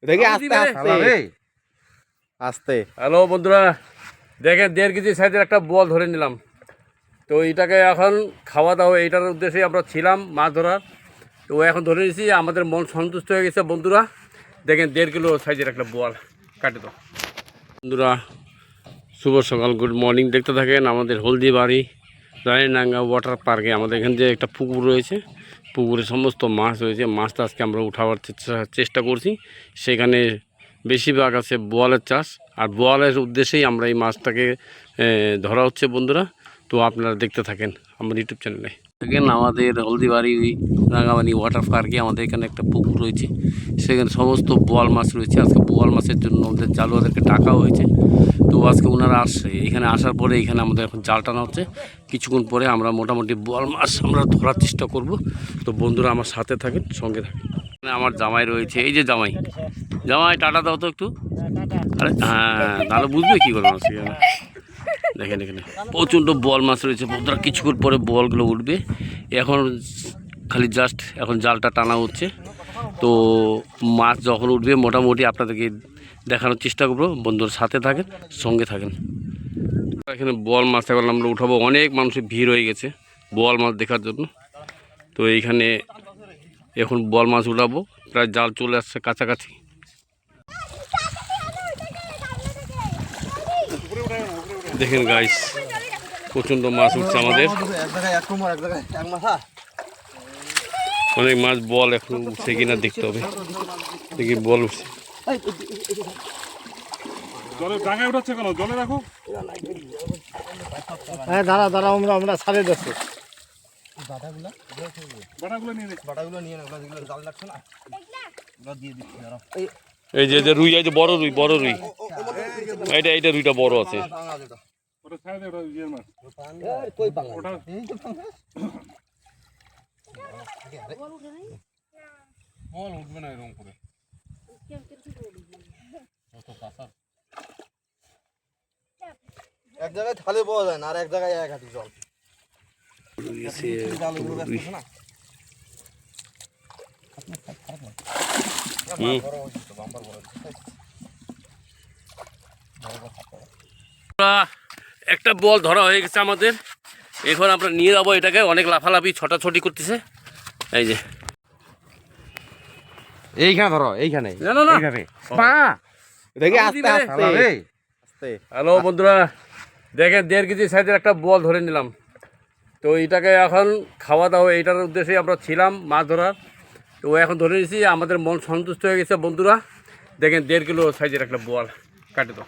দেখি আস্তে আস্তে আস্তে। হ্যালো বন্ধুরা, দেখেন 1.5 কেজি সাইজের একটা বোয়াল ধরে নিলাম। তো এটাকে এখন খাওয়া দাওয়া, এইটার উদ্দেশ্যে আমরা ছিলাম মাছ ধরার। তো এখন ধরে নিয়েছি, আমাদের মন সন্তুষ্ট হয়ে গেছে বন্ধুরা। দেখেন 1.5 কিলো সাইজের একটা বোয়াল কাটে। তো বন্ধুরা, শুভ সকাল, গুড মর্নিং। দেখতে থাকেন আমাদের হলদিবাড়ি রানীনাঙ্গা ওয়াটার পার্কে। আমাদের এখানে যে একটা পুকুর রয়েছে, পুকুরে সমস্ত মাছ রয়েছে। মাছটা আজকে আমরা উঠাবার চেষ্টা করছি। সেখানে বেশিরভাগ আছে বোয়ালের চাষ, আর বোয়ালের উদ্দেশ্যেই আমরা এই মাছটাকে ধরা হচ্ছে বন্ধুরা। তো আপনারা দেখতে থাকেন আমার ইউটিউব চ্যানেলে। দেখেন আমাদের হলদিবাড়ি রাঙ্গাবানি ওয়াটার পার্কে আমাদের এখানে একটা পুকুর রয়েছে, সেখানে সমস্ত বোয়াল মাছ রয়েছে। আজকে বোয়াল মাছের জন্য আমাদের জালুয়াদেরকে ডাকা হয়েছে। তো আজকে ওনারা আসছে, এখানে আসার পরে এখানে আমাদের এখন জাল টানা হচ্ছে। কিছুক্ষণ পরে আমরা মোটামুটি বোয়াল মাছ আমরা ধরার চেষ্টা করব। তো বন্ধুরা আমার সাথে থাকেন, সঙ্গে থাকেন। আমার জামাই রয়েছে, এই যে জামাই, জামাই টাটা দাও তো একটু। আরে হ্যাঁ, তাহলে বুঝবে কী করে মাছ। দেখেন এখানে প্রচণ্ড বোয়াল মাছ রয়েছে বন্ধুরা। কিছুক্ষণ পরে বোয়ালগুলো উঠবে। এখন খালি জাস্ট এখন জালটা টানা হচ্ছে। তো মাছ যখন উঠবে মোটামুটি আপনাদেরকে দেখানোর চেষ্টা করবো। বন্ধুর সাথে থাকেন, সঙ্গে থাকেন। এখানে বোয়াল মাছ এখন আমরা উঠাবো। অনেক মানুষের ভিড় হয়ে গেছে বোয়াল মাছ দেখার জন্য। তো এইখানে এখন বোয়াল মাছ উঠাবো, প্রায় জাল চলে আসছে কাছাকাছি। দেখেন গাইস, প্রচণ্ড মাছ উঠছে আমাদের। অনেক মাছ, বল এখন উঠছে কিনা দেখতে হবে। দেখি বল উঠছে। হ্যাঁ দাঁড়া দাঁড়া, আমরা ছাড়ে যাচ্ছি। এই যে রুই, এই যে বড় রুই, বড় রুই, এইটা রুইটা বড় আছে। এক জায়গায় থালে পাওয়া যায় না, আর এক জায়গায় এক হাঁটু জল। একটা বল ধরা হয়ে গেছে আমাদের। এখন আমরা নিয়ে যাবো এটাকে। অনেক লাফালাফি ছোটাছুটি করতেছে। এই যে এইখানে ধরো, এইখানে। দেখি আস্তে আস্তে। হ্যালো বন্ধুরা, দেখেন 1.5 কেজি সাইজের একটা বল ধরে নিলাম। তো এটাকে এখন খাওয়া দাওয়া, এইটার উদ্দেশ্যে আমরা ছিলাম মাছ ধরার। তো এখন ধরে নিয়েছি, আমাদের মন সন্তুষ্ট হয়ে গেছে বন্ধুরা। দেখেন 1.5 কিলো সাইজের একটা বল কাটে। তো